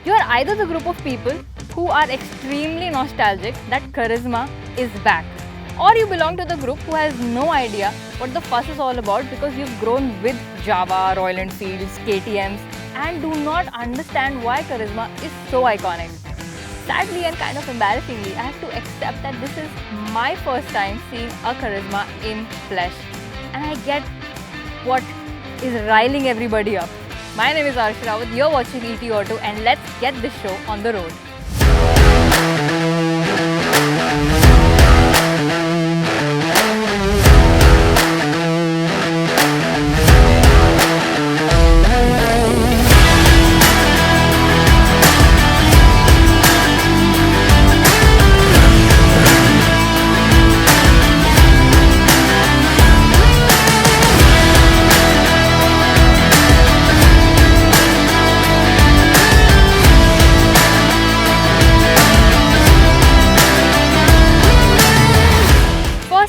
You are either the group of people who are extremely nostalgic that Karizma is back, or you belong to the group who has no idea what the fuss is all about because you've grown with Java, Royal Enfields, KTMs and do not understand why Karizma is so iconic. Sadly and kind of embarrassingly, I have to accept that this is my first time seeing a Karizma in flesh, and I get what is riling everybody up. My name is Rawat, you're watching ET Auto, and let's get this show on the road.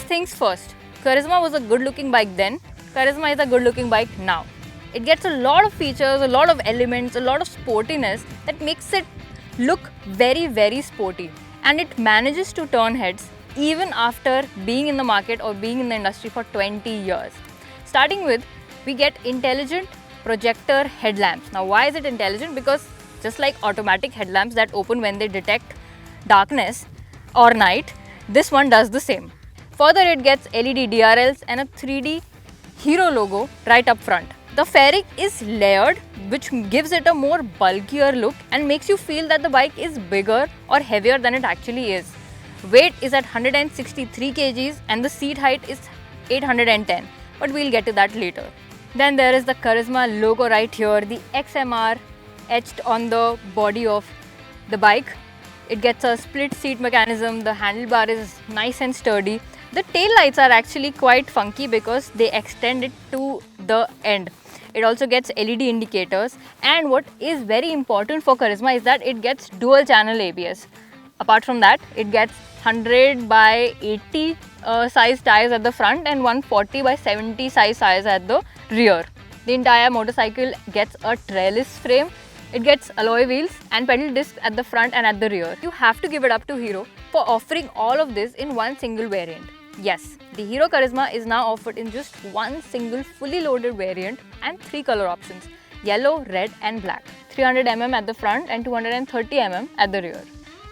Things first, Karizma was a good looking bike then, Karizma is a good looking bike now. It gets a lot of features, a lot of elements, a lot of sportiness that makes it look very sporty, and it manages to turn heads even after being in the market or being in the industry for 20 years. Starting with, we get intelligent projector headlamps. Now why is it intelligent? Because just like automatic headlamps that open when they detect darkness or night, this one does the same. Further, it gets LED DRLs and a 3D Hero logo right up front. The fairing is layered, which gives it a more bulkier look and makes you feel that the bike is bigger or heavier than it actually is. Weight is at 163 kgs and the seat height is 810, but we'll get to that later. Then there is the Karizma logo right here, the XMR etched on the body of the bike. It gets a split seat mechanism, the handlebar is nice and sturdy. The tail lights are actually quite funky because they extend it to the end. It also gets LED indicators, and what is very important for Karizma is that it gets dual channel ABS. Apart from that, it gets 100 by 80 size tires at the front and 140 by 70 size tires at the rear. The entire motorcycle gets a trellis frame. It gets alloy wheels and pedal discs at the front and at the rear. You have to give it up to Hero for offering all of this in one single variant. Yes, the Hero Karizma is now offered in just one single fully loaded variant and 3 color options: yellow, red and black. 300mm at the front and 230mm at the rear.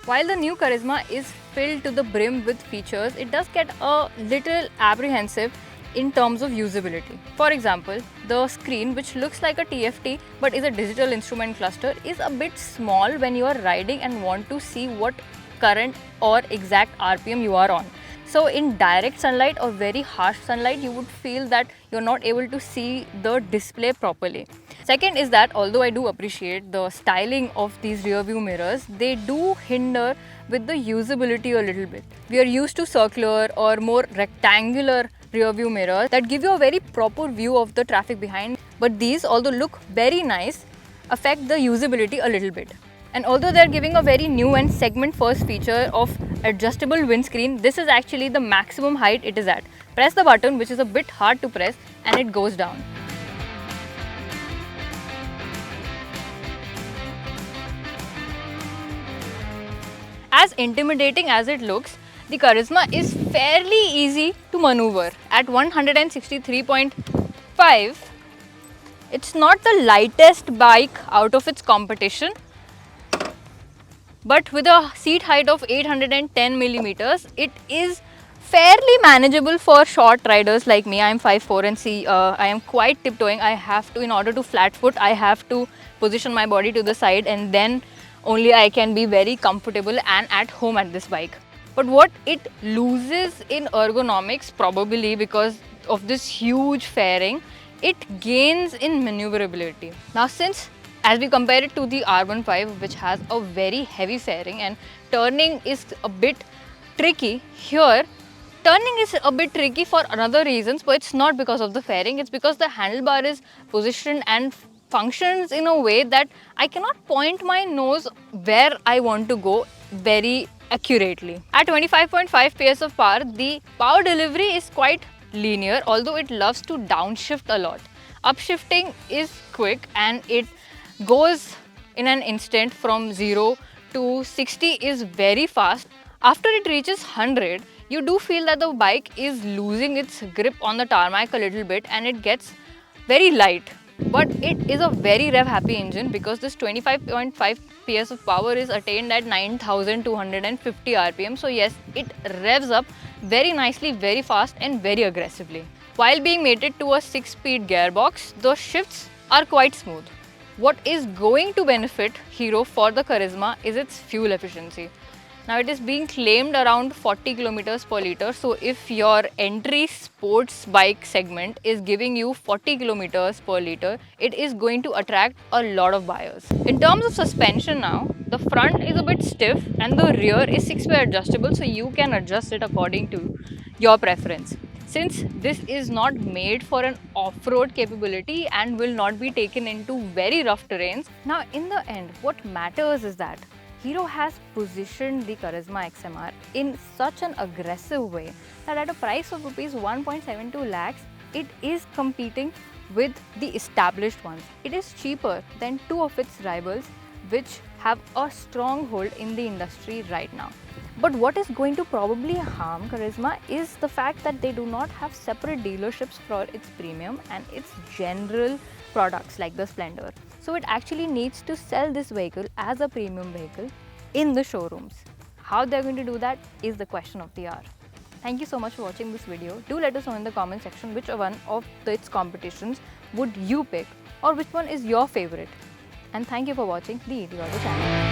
While the new Karizma is filled to the brim with features, it does get a little apprehensive in terms of usability. For example, the screen, which looks like a TFT but is a digital instrument cluster, is a bit small when you are riding and want to see what current or exact RPM you are on. So in direct sunlight or very harsh sunlight, you would feel that you're not able to see the display properly. Second is that although I do appreciate the styling of these rear view mirrors, they do hinder with the usability a little bit. We are used to circular or more rectangular rear view mirrors that give you a very proper view of the traffic behind, but these, although look very nice, affect the usability a little bit. And although they are giving a very new and segment first feature of adjustable windscreen, this is actually the maximum height it is at. Press the button, which is a bit hard to press, and it goes down. As intimidating as it looks, the Karizma is fairly easy to maneuver. At 163.5, it's not the lightest bike out of its competition, but with a seat height of 810 millimeters, it is fairly manageable for short riders like me. I am 5'4" and see, I am quite tiptoeing. I have to, in order to flat foot, I have to position my body to the side, and then only I can be very comfortable and at home at this bike. But what it loses in ergonomics, probably because of this huge fairing, it gains in maneuverability. Now, since as we compare it to the R15, which has a very heavy fairing and turning is a bit tricky, here turning is a bit tricky for another reasons, but it's not because of the fairing, it's because the handlebar is positioned and functions in a way that I cannot point my nose where I want to go very accurately. At 25.5 PS of power, the power delivery is quite linear, although it loves to downshift a lot. Upshifting is quick and it goes in an instant from 0 to 60 is very fast. After it reaches 100, you do feel that the bike is losing its grip on the tarmac a little bit and it gets very light. But it is a very rev happy engine because this 25.5 PS of power is attained at 9250 RPM. So yes, it revs up very nicely, very fast and very aggressively. While being mated to a 6-speed gearbox, the shifts are quite smooth. What is going to benefit Hero for the Karizma is its fuel efficiency. Now it is being claimed around 40 kilometers per liter. So if your entry sports bike segment is giving you 40 kilometers per liter, it is going to attract a lot of buyers. In terms of suspension now, the front is a bit stiff and the rear is 6-way adjustable, so you can adjust it according to your preference. Since this is not made for an off-road capability and will not be taken into very rough terrains. Now in the end, what matters is that Hero has positioned the Karizma XMR in such an aggressive way that at a price of rupees 1.72 lakhs, it is competing with the established ones. It is cheaper than two of its rivals which have a stronghold in the industry right now. But what is going to probably harm Karizma is the fact that they do not have separate dealerships for its premium and its general products like the Splendor. So it actually needs to sell this vehicle as a premium vehicle in the showrooms. How they're going to do that is the question of the hour. Thank you so much for watching this video. Do let us know in the comment section which one of its competitions would you pick or which one is your favorite. And thank you for watching the Hero Karizma channel.